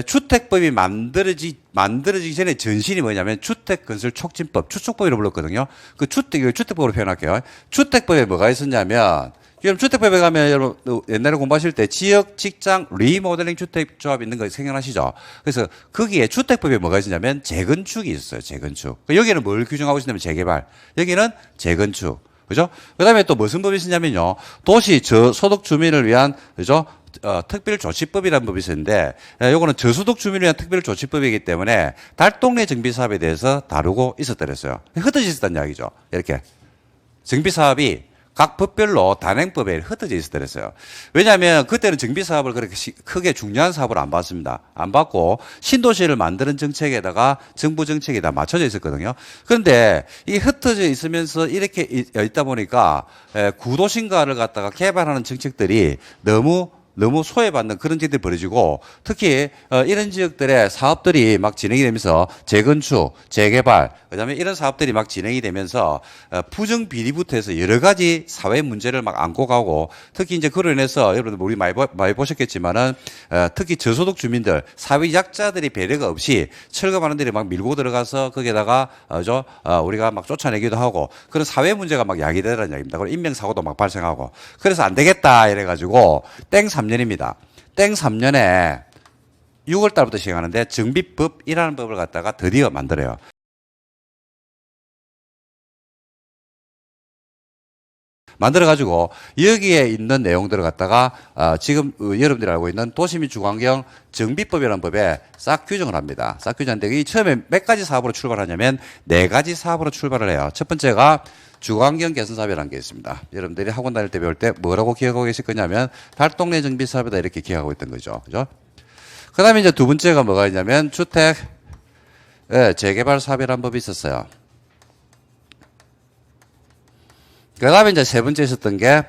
주택법이 만들어지기 전에 전신이 뭐냐면 주택건설촉진법, 추촉법이라고 불렀거든요. 그 주택법으로 표현할게요. 주택법에 뭐가 있었냐면 여러분 주택법에 가면 여러분 옛날에 공부하실 때 지역, 직장, 리모델링 주택조합 있는 거 생각나시죠? 그래서 거기에 주택법에 뭐가 있었냐면 재건축이 있었어요. 재건축. 여기는 뭘 규정하고 있었냐면 재개발. 여기는 재건축. 그죠? 그 다음에 또 무슨 법이 있었냐면요. 도시 저소득 주민을 위한, 그죠? 특별조치법이라는 법이 있었는데, 요거는 저소득 주민을 위한 특별조치법이기 때문에 달동네 정비사업에 대해서 다루고 있었다 그랬어요. 흩어져 있었다는 이야기죠. 이렇게. 정비사업이 각 법별로 단행법에 흩어져 있었다 그랬어요. 왜냐하면 그때는 정비사업을 그렇게 크게 중요한 사업을 안 봤습니다. 안 받고 신도시를 만드는 정책에다가 정부 정책에다 맞춰져 있었거든요. 그런데 이게 흩어져 있으면서 이렇게 있다 보니까 구도심가를 갖다가 개발하는 정책들이 너무 소외받는 그런 지역들이 벌어지고 특히 이런 지역들의 사업들이 막 진행이 되면서 재건축, 재개발, 그다음에 이런 사업들이 막 진행이 되면서 부정 비리부터 해서 여러 가지 사회 문제를 막 안고 가고 특히 이제 그로 인해서 여러분들 우리 많이 보셨겠지만은 특히 저소득 주민들, 사회 약자들이 배려가 없이 철거하는 데를 막 밀고 들어가서 거기에다가 우리가 막 쫓아내기도 하고 그런 사회 문제가 막 야기되라는 이야기입니다. 그리고 인명사고도 막 발생하고 그래서 안 되겠다 이래가지고 땡 3년입니다. 땡 3년에 6월 달부터 시행하는데 정비법이라는 법을 갖다가 드디어 만들어요. 만들어가지고 여기에 있는 내용들을 갖다가 지금 여러분들이 알고 있는 도시및 주거환경 정비법이라는 법에 싹 규정을 합니다. 싹 규정하는데 이 처음에 몇 가지 사업으로 출발하냐면 네 가지 사업으로 출발을 해요. 첫 번째가 주거환경 개선 사업이라는 게 있습니다. 여러분들이 학원 다닐 때 배울 때 뭐라고 기억하고 계실 거냐면 달동네 정비 사업이다 이렇게 기억하고 있던 거죠. 그죠? 그 다음에 이제 두 번째가 뭐가 있냐면 주택 재개발 사업이라는 법이 있었어요. 그 다음에 이제 세 번째 있었던 게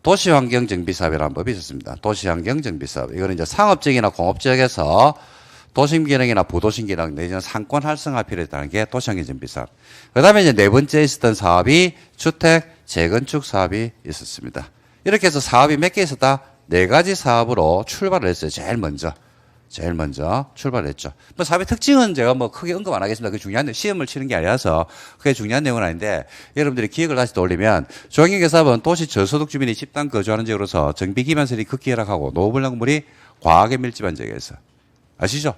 도시환경정비사업이라는 법이 있었습니다. 도시환경정비사업. 이거는 이제 상업지역이나 공업지역에서 도심기능이나 부도심기능 내지는 상권 활성화 필요했다는 게 도시환경정비사업. 그 다음에 이제 네 번째 있었던 사업이 주택 재건축 사업이 있었습니다. 이렇게 해서 사업이 몇 개 있었다? 네 가지 사업으로 출발을 했어요. 제일 먼저 출발했죠. 뭐 사업의 특징은 제가 뭐 크게 언급 안 하겠습니다. 그 중요한 시험을 치는 게 아니라서 그게 중요한 내용은 아닌데 여러분들이 기억을 다시 떠올리면 주거환경개선사업은 도시 저소득 주민이 집단 거주하는 지역으로서 정비기반설이 극히 열악하고 노후불량 건물이 과하게 밀집한 지역에서 아시죠?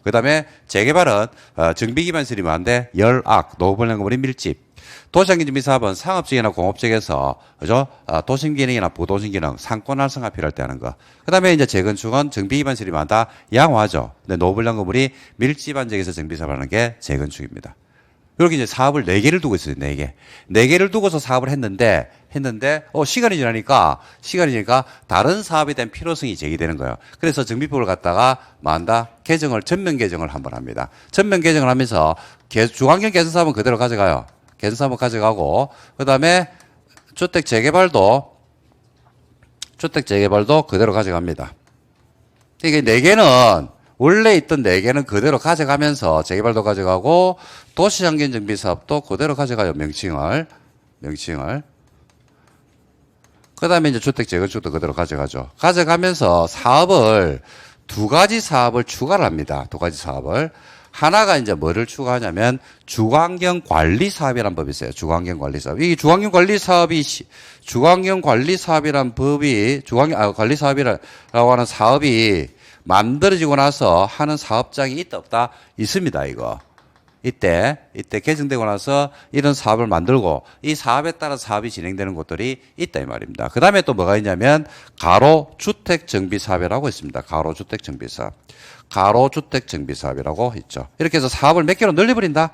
그다음에 재개발은 정비기반설이 많은데 열악, 노후불량 건물이 밀집. 도시환경정비사업은 상업지역이나 공업지역에서 그죠? 도심기능이나 부도심기능, 상권 활성화 필요할 때 하는 거. 그다음에 이제 재건축은 정비기반설이 많다, 양호하죠. 근데 노후불량 건물이 밀집한 지역에서 정비사업을 하는 게 재건축입니다. 이렇게 이제 사업을 네 개를 두고 있어요. 네 개. 네 개를 두고서 사업을 했는데 시간이 지나니까 다른 사업에 대한 필요성이 제기되는 거예요. 그래서 정비법을 갖다가 전면 개정을 한번 합니다. 전면 개정을 하면서 주거환경 개선 사업은 그대로 가져가요. 개선 사업은 가져가고 그다음에 주택 재개발도 그대로 가져갑니다. 이게 네 개는 원래 있던 네 개는 그대로 가져가면서 재개발도 가져가고 도시환경정비 사업도 그대로 가져가요. 명칭을. 그다음에 이제 주택 재건축도 그대로 가져가죠. 가져가면서 두 가지 사업을 추가를 합니다. 두 가지 사업을. 하나가 이제 뭐를 추가하냐면 주거환경 관리 사업이라는 법이 있어요. 주거환경 관리 사업. 이 주거환경 관리 사업이란 법이 관리 사업이라고 하는 사업이 만들어지고 나서 하는 사업장이 있다 없다? 있습니다, 이거. 이때 개정되고 나서 이런 사업을 만들고 이 사업에 따라 사업이 진행되는 곳들이 있다 이 말입니다. 그 다음에 또 뭐가 있냐면 가로주택정비사업이라고 있습니다. 가로주택정비사업. 가로주택정비사업이라고 있죠. 이렇게 해서 사업을 몇 개로 늘려버린다?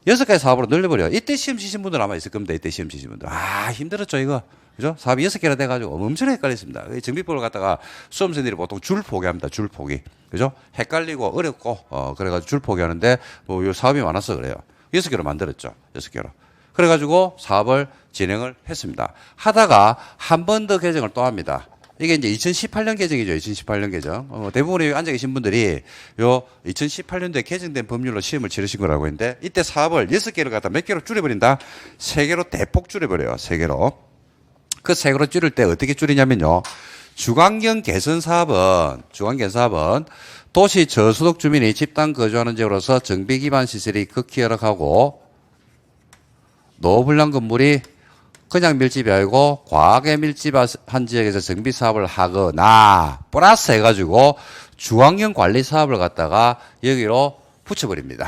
6가지 사업으로 늘려버려. 이때 시험 치신 분들 아마 있을 겁니다. 이때 시험 치신 분들. 힘들었죠, 이거. 그죠? 사업이 6개나 돼가지고 엄청 헷갈렸습니다. 정비법을 갖다가 수험생들이 보통 줄 포기합니다. 줄 포기. 그죠? 헷갈리고 어렵고, 그래가지고 줄 포기하는데, 요 사업이 많아서 그래요. 6개로 만들었죠. 6개로. 그래가지고 사업을 진행을 했습니다. 하다가 한 번 더 개정을 또 합니다. 이게 이제 2018년 개정이죠. 2018년 개정. 대부분 여기 앉아 계신 분들이 요 2018년도에 개정된 법률로 시험을 치르신 거라고 했는데, 이때 사업을 6개를 갖다 몇 개로 줄여버린다? 3개로 대폭 줄여버려요. 3개로. 그 3개로 줄일 때 어떻게 줄이냐면요. 주관경 개선 사업은 도시 저소득 주민이 집단 거주하는 지역으로서 정비 기반 시설이 극히 열악하고 노후불량 건물이 그냥 밀집이 아니고 과하게 밀집한 지역에서 정비 사업을 하거나 플러스 해가지고 주환경 관리 사업을 갖다가 여기로 붙여버립니다.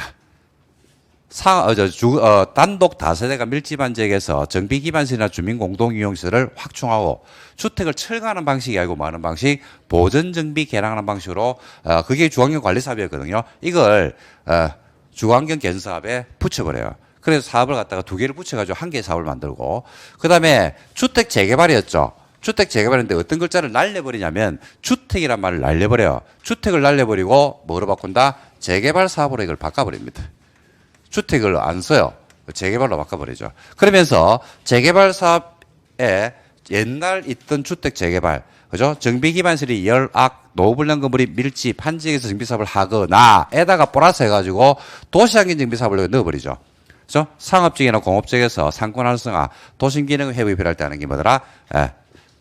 단독 다세대가 밀집한 지역에서 정비 기반시설이나 주민 공동 이용시설을 확충하고 주택을 철거하는 방식이 아니고 뭐하는 방식? 보전 정비 개량하는 방식으로 그게 주환경 관리 사업이었거든요. 이걸 주환경 개선 사업에 붙여버려요. 그래서 사업을 갖다가 2개를 붙여가지고 1개의 사업을 만들고, 그 다음에 주택 재개발이었죠. 주택 재개발인데 어떤 글자를 날려버리냐면 주택이란 말을 날려버려요. 주택을 날려버리고 뭐로 바꾼다? 재개발 사업으로 이걸 바꿔버립니다. 주택을 안 써요. 재개발로 바꿔버리죠. 그러면서 재개발 사업에 옛날 있던 주택 재개발, 그죠? 정비 기반시설이 열악, 노후불량 건물이 밀집, 한 지역에서 정비 사업을 하거나에다가 플러스 해가지고 도시환경 정비 사업을 넣어버리죠. 그죠? 상업적이나 공업적에서 상권 활성화, 도심 기능 회복이 필요할 때 하는 게 뭐더라?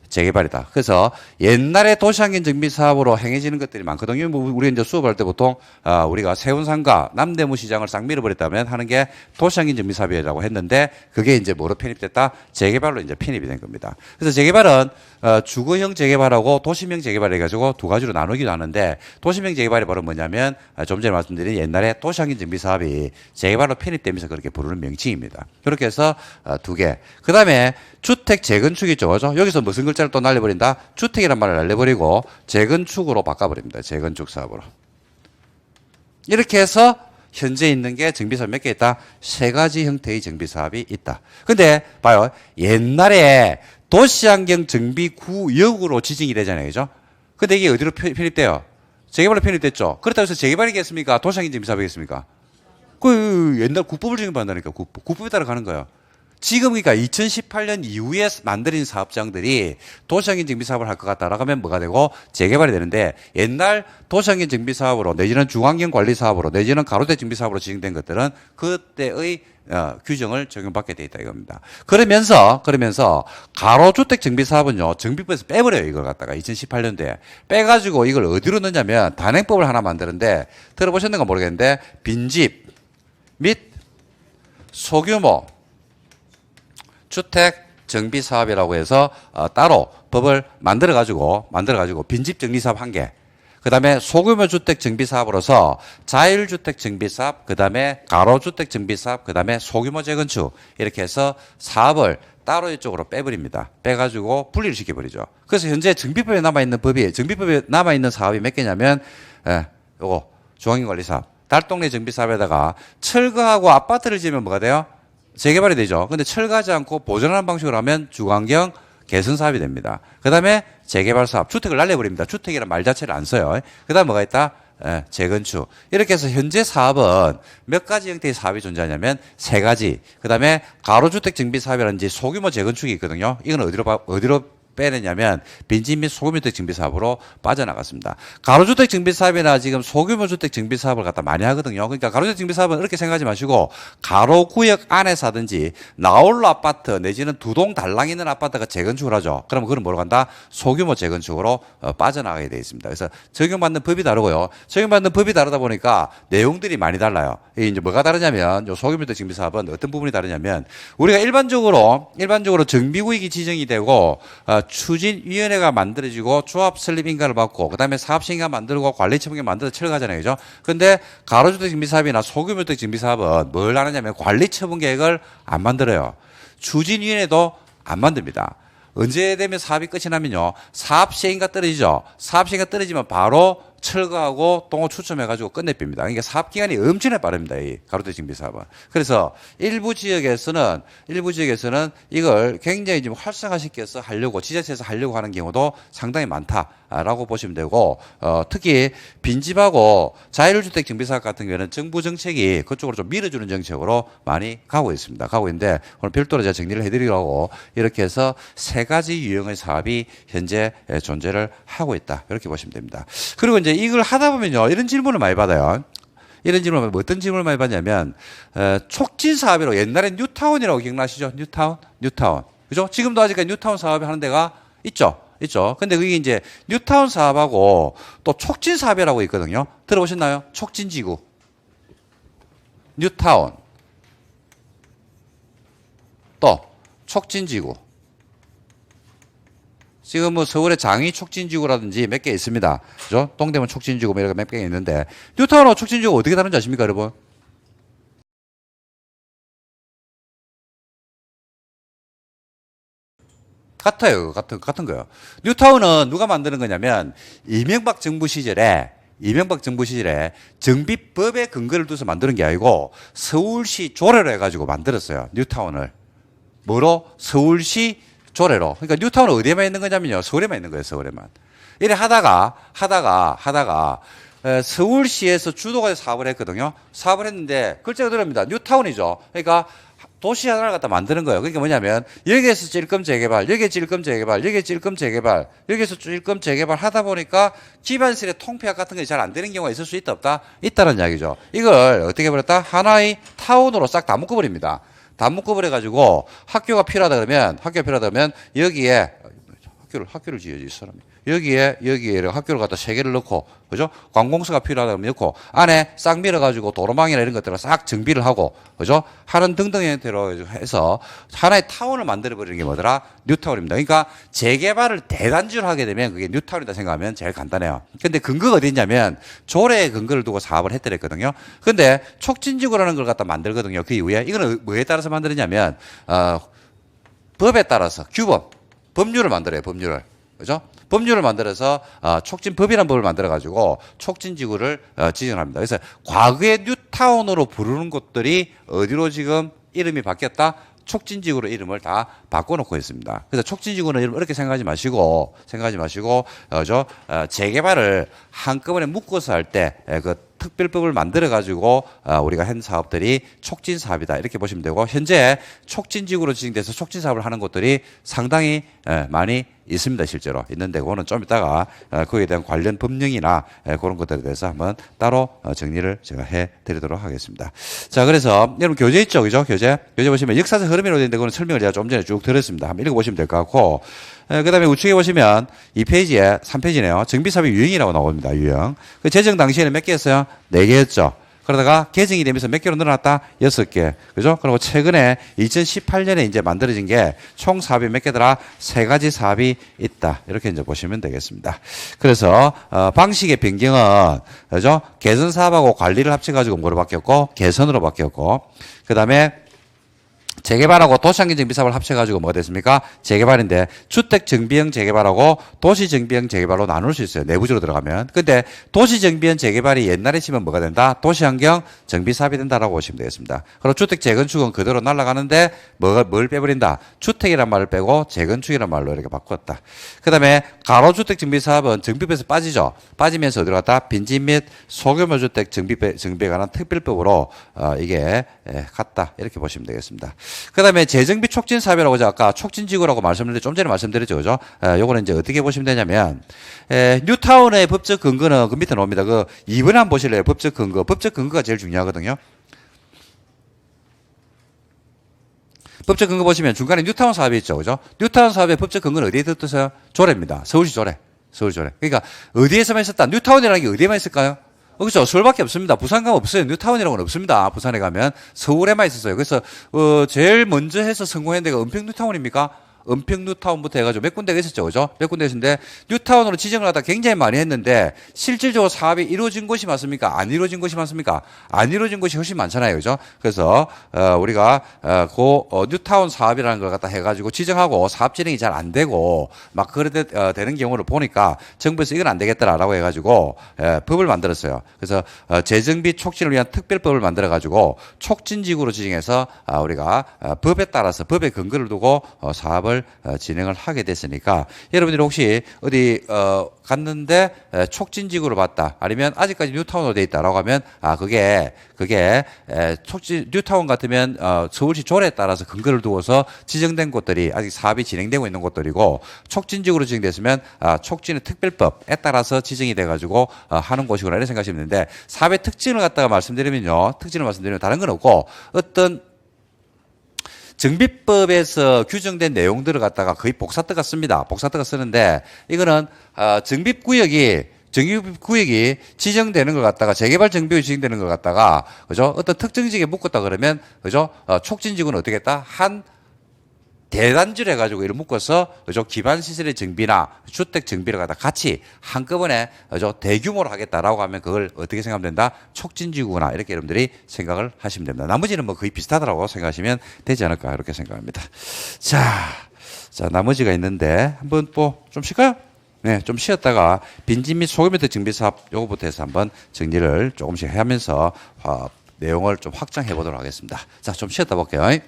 재개발이다. 그래서 옛날에 도시환경 정비 사업으로 행해지는 것들이 많거든요. 우리 이제 수업할 때 보통 우리가 세운상가, 남대문 시장을 싹 밀어버렸다면 하는 게 도시환경 정비 사업이라고 했는데, 그게 이제 뭐로 편입됐다? 재개발로 이제 편입이 된 겁니다. 그래서 재개발은 주거형 재개발하고 도시명 재개발 해가지고 2가지로 나누기도 하는데, 도시명 재개발이 바로 뭐냐면 좀 전에 말씀드린 옛날에 도시환경 정비 사업이 재개발로 편입되면서 그렇게 부르는 명칭입니다. 그렇게 해서 2개. 그 다음에 주택 재건축 있죠. 그죠? 여기서 무슨 글자를 또 날려버린다? 주택이란 말을 날려버리고 재건축으로 바꿔버립니다. 재건축 사업으로. 이렇게 해서 현재 있는 게 정비사업 몇 개 있다? 3가지 형태의 정비사업이 있다. 근데 봐요. 옛날에 도시환경 정비구역으로 지정이 되잖아요. 그죠? 근데 이게 어디로 편입돼요? 재개발로 편입됐죠? 그렇다고 해서 재개발이겠습니까? 도시환경 정비사업이겠습니까? 그 옛날 국법을 적용한다니까. 국법에 따라 가는 거예요. 지금 그러니까 2018년 이후에 만들어진 사업장들이 도시환경 정비 사업을 할 것 같다라고 하면 뭐가 되고? 재개발이 되는데, 옛날 도시환경 정비 사업으로 내지는 중환경 관리 사업으로 내지는 가로주택 정비 사업으로 진행된 것들은 그때의 규정을 적용받게 돼 있다 이겁니다. 그러면서 가로주택 정비 사업은요, 정비법에서 빼버려요. 이걸 갖다가 2018년도에 빼가지고 이걸 어디로 넣냐면 단행법을 하나 만드는데, 들어보셨는가 모르겠는데 빈집 및 소규모 주택 정비 사업이라고 해서 따로 법을 만들어 가지고 빈집 정리 사업 1개, 그다음에 소규모 주택 정비 사업으로서 자율주택 정비 사업, 그다음에 가로주택 정비 사업, 그다음에 소규모 재건축, 이렇게 해서 사업을 따로 이쪽으로 빼버립니다. 빼가지고 분리를 시켜버리죠. 그래서 현재 정비법에 남아있는 사업이 몇 개냐면, 요거 중앙인 관리 사업, 달동네 정비 사업에다가 철거하고 아파트를 지으면 뭐가 돼요? 재개발이 되죠. 근데 철거하지 않고 보존하는 방식으로 하면 주환경 개선 사업이 됩니다. 그 다음에 재개발 사업, 주택을 날려버립니다. 주택이라는 말 자체를 안 써요. 그 다음 뭐가 있다? 재건축. 이렇게 해서 현재 사업은 몇 가지 형태의 사업이 존재하냐면 3가지. 그 다음에 가로주택 정비 사업이라든지 소규모 재건축이 있거든요. 이건 어디로 빼내냐면 빈집 및 소규모 주택 정비 사업으로 빠져나갔습니다. 가로주택 정비 사업이나 지금 소규모 주택 정비 사업을 갖다 많이 하거든요. 그러니까 가로주택 정비 사업은 이렇게 생각하지 마시고 가로구역 안에서 하든지 나홀로 아파트 내지는 2동 달랑 있는 아파트가 재건축을 하죠. 그러면 그건 뭐로 간다? 소규모 재건축으로 빠져나가게 되어 있습니다. 그래서 적용받는 법이 다르고요. 적용받는 법이 다르다 보니까 내용들이 많이 달라요. 이제 뭐가 다르냐면 요 소규모 주택 정비 사업은 어떤 부분이 다르냐면, 우리가 일반적으로 정비구역이 지정이 되고 추진위원회가 만들어지고 조합 설립 인가를 받고 그다음에 사업시행가 만들고 관리처분계 만들어서 철거하잖아요. 그죠? 근데 가로주택 정비사업이나 소규모주택 정비사업은 뭘 하느냐면 관리처분 계획을 안 만들어요. 추진위원회도 안 만듭니다. 언제 되면 사업이 끝이 나면요. 사업시행가 떨어지죠. 사업시행가 떨어지면 바로 철거하고 동호 추첨해가지고 끝내줍니다. 그러니까 사업기간이 엄청나게 빠릅니다. 이 가로주택 정비사업은. 그래서 일부 지역에서는 이걸 굉장히 좀 활성화시켜서 하려고, 지자체에서 하려고 하는 경우도 상당히 많다라고 보시면 되고, 특히 빈집하고 자율주택 정비사업 같은 경우에는 정부 정책이 그쪽으로 좀 밀어주는 정책으로 많이 가고 있습니다. 가고 있는데, 오늘 별도로 제가 정리를 해드리려고 이렇게 해서 세 가지 유형의 사업이 현재 존재를 하고 있다. 이렇게 보시면 됩니다. 그리고 이제 이걸 하다 보면요, 이런 질문을 많이 받아요. 이런 질문을, 어떤 질문을 많이 받냐면, 촉진 사업이라고, 옛날에 뉴타운이라고 기억나시죠? 뉴타운. 그죠? 지금도 아직까지 뉴타운 사업을 하는 데가 있죠? 있죠. 근데 그게 이제 뉴타운 사업하고 또 촉진 사업이라고 있거든요. 들어보셨나요? 촉진지구. 뉴타운. 또, 촉진지구. 지금 뭐 서울에 장위 촉진지구라든지 몇 개 있습니다. 그죠? 동대문 촉진지구 몇 개 있는데, 뉴타운하고 촉진지구가 어떻게 다른지 아십니까, 여러분? 같아요. 같은 거예요. 뉴타운은 누가 만드는 거냐면, 이명박 정부 시절에 정비법에 근거를 두서 만드는 게 아니고, 서울시 조례로 해가지고 만들었어요. 뉴타운을. 뭐로? 서울시 조례로. 그러니까 뉴타운은 어디에만 있는 거냐면요. 서울에만 있는 거예요. 서울에만. 이래 하다가 서울시에서 주도가 사업을 했거든요. 사업을 했는데 글자가 들어갑니다. 뉴타운이죠. 그러니까 도시 하나를 갖다 만드는 거예요. 그러니까 뭐냐면 여기에서 찔끔 재개발, 여기에 찔끔 재개발, 여기에 찔끔 재개발, 여기에서 찔끔 재개발 하다 보니까 기반시설의 통폐합 같은 게 잘 안 되는 경우가 있을 수 있다 없다? 있다는 이야기죠. 이걸 어떻게 해버렸다? 하나의 타운으로 싹 다 묶어버립니다. 다 묶어버려가지고 학교가 필요하다 그러면 여기에 학교를 지어야지, 이 사람이. 여기에 학교를 갖다 세 개를 넣고, 그죠? 관공서가 필요하다 그러면 넣고, 안에 싹 밀어가지고 도로망이나 이런 것들을 싹 정비를 하고, 그죠? 하는 등등 형태로 해서 하나의 타운을 만들어버리는 게 뭐더라? 뉴타운입니다. 그러니까 재개발을 대단지로 하게 되면 그게 뉴타운이다 생각하면 제일 간단해요. 근데 근거가 어디 있냐면 조례에 근거를 두고 사업을 했더랬거든요. 근데 촉진지구라는 걸 갖다 만들거든요. 그 이후에. 이거는 뭐에 따라서 만드느냐면, 법에 따라서 법률을 만들어요, 법률을. 그죠? 법률을 만들어서, 촉진법이라는 법을 만들어가지고, 촉진지구를, 지정합니다. 그래서, 과거의 뉴타운으로 부르는 곳들이 어디로 지금 이름이 바뀌었다? 촉진지구로 이름을 다 바꿔놓고 있습니다. 그래서 촉진지구는 이름 이렇게 생각하지 마시고, 재개발을 한꺼번에 묶어서 할 때, 특별법을 만들어가지고 우리가 한 사업들이 촉진 사업이다 이렇게 보시면 되고, 현재 촉진지구로 지정돼서 촉진 사업을 하는 곳들이 상당히 많이 있습니다. 실제로 있는데 그거는 좀 이따가 그에 대한 관련 법령이나 그런 것들에 대해서 한번 따로 정리를 제가 해드리도록 하겠습니다. 자, 그래서 여러분 교재 있죠, 그죠? 교재 보시면 역사적 흐름이라고 되는데 그거는 설명을 제가 좀 전에 쭉 드렸습니다. 한번 읽어보시면 될 것 같고, 그 다음에 우측에 보시면 2페이지에 3페이지네요. 정비사업의 유형이라고 나옵니다. 유형. 그 제정 당시에는 몇 개였어요? 4개였죠. 그러다가 개정이 되면서 몇 개로 늘어났다? 6개. 그죠? 그리고 최근에 2018년에 이제 만들어진 게 총 사업이 몇 개더라? 3가지 사업이 있다. 이렇게 이제 보시면 되겠습니다. 그래서, 방식의 변경은, 그죠? 개선 사업하고 관리를 합쳐가지고 뭐로 바뀌었고, 개선으로 바뀌었고, 그 다음에 재개발하고 도시환경 정비사업을 합쳐가지고 뭐가 됐습니까? 재개발인데 주택 정비형 재개발하고 도시 정비형 재개발로 나눌 수 있어요. 내부적으로 들어가면. 근데 도시 정비형 재개발이 옛날에 치면 뭐가 된다? 도시환경 정비사업이 된다라고 보시면 되겠습니다. 그리고 주택 재건축은 그대로 날아가는데 뭘 빼버린다? 주택이란 말을 빼고 재건축이란 말로 이렇게 바꿨다. 그 다음에 가로주택 정비사업은 정비법에서 빠지죠. 빠지면서 어디로 갔다? 빈집 및 소규모주택 정비에 관한 특별법으로 이게 갔다. 이렇게 보시면 되겠습니다. 그 다음에 재정비 촉진 사업이라고 제가 아까 촉진지구라고 말씀드렸는데 좀 전에 말씀드렸죠. 그죠? 요거는 이제 어떻게 보시면 되냐면, 뉴타운의 법적 근거는 그 밑에 나옵니다. 그 2번에 한번 보실래요? 법적 근거. 법적 근거가 제일 중요하거든요. 법적 근거 보시면 중간에 뉴타운 사업이 있죠. 그죠? 뉴타운 사업의 법적 근거는 어디에 뜻해요? 조례입니다. 서울시 조례. 그러니까 어디에서만 있었다? 뉴타운이라는 게 어디에만 있을까요? 그렇죠. 서울밖에 없습니다. 부산 가면 없어요. 뉴타운이라고는 없습니다. 부산에 가면 서울에만 있었어요. 그래서 제일 먼저 해서 성공한 데가 은평 뉴타운입니까? 은평 뉴타운부터 해가지고 몇 군데가 있었죠. 그죠? 몇 군데 있었는데 뉴타운으로 지정을 하다 굉장히 많이 했는데 실질적으로 사업이 이루어진 곳이 많습니까? 안 이루어진 곳이 많습니까? 안 이루어진 곳이 훨씬 많잖아요. 그죠? 그래서 우리가 뉴타운 사업이라는 걸 갖다 해가지고 지정하고 사업 진행이 잘 안 되고 막 그렇게 되는 경우를 보니까 정부에서 이건 안 되겠다라고 해가지고 법을 만들었어요. 그래서 재정비 촉진을 위한 특별법을 만들어가지고 촉진지구로 지정해서 우리가 법에 따라서 법의 근거를 두고 사업을 진행을 하게 됐으니까 여러분들이 혹시 어디 갔는데 촉진지구로 봤다 아니면 아직까지 뉴타운으로 돼 있다라고 하면 그게 촉진 뉴타운 같으면 서울시 조례에 따라서 근거를 두고서 지정된 곳들이 아직 사업이 진행되고 있는 곳들이고 촉진지구로 지정됐으면 촉진의 특별법에 따라서 지정이 돼가지고 하는 곳이구나 이런 생각하시면 되는데 사업의 특징을 갖다가 말씀드리면 다른 건 없고 어떤 정비법에서 규정된 내용들을 갖다가 거의 복사뜨가 씁니다. 복사뜨가 쓰는데 이거는 정비구역이 지정되는 걸 갖다가 재개발 정비구역이 지정되는 걸 갖다가 그죠? 어떤 특정 지역에 묶었다 그러면 그죠? 촉진지구는 어떻게 했다? 한 대단지를 해가지고 이를 묶어서 그죠? 기반 시설의 정비나 주택 정비를 갖다 같이 한꺼번에 그죠? 대규모로 하겠다라고 하면 그걸 어떻게 생각하면 된다? 촉진지구구나 이렇게 여러분들이 생각을 하시면 됩니다. 나머지는 뭐 거의 비슷하다라고 생각하시면 되지 않을까 이렇게 생각합니다. 자 나머지가 있는데 한번 또 좀 쉴까요? 네, 좀 쉬었다가 빈집 및 소규모 정비 사업 요거부터 해서 한번 정리를 조금씩 하면서 내용을 좀 확장해 보도록 하겠습니다. 자, 좀 쉬었다 볼게요.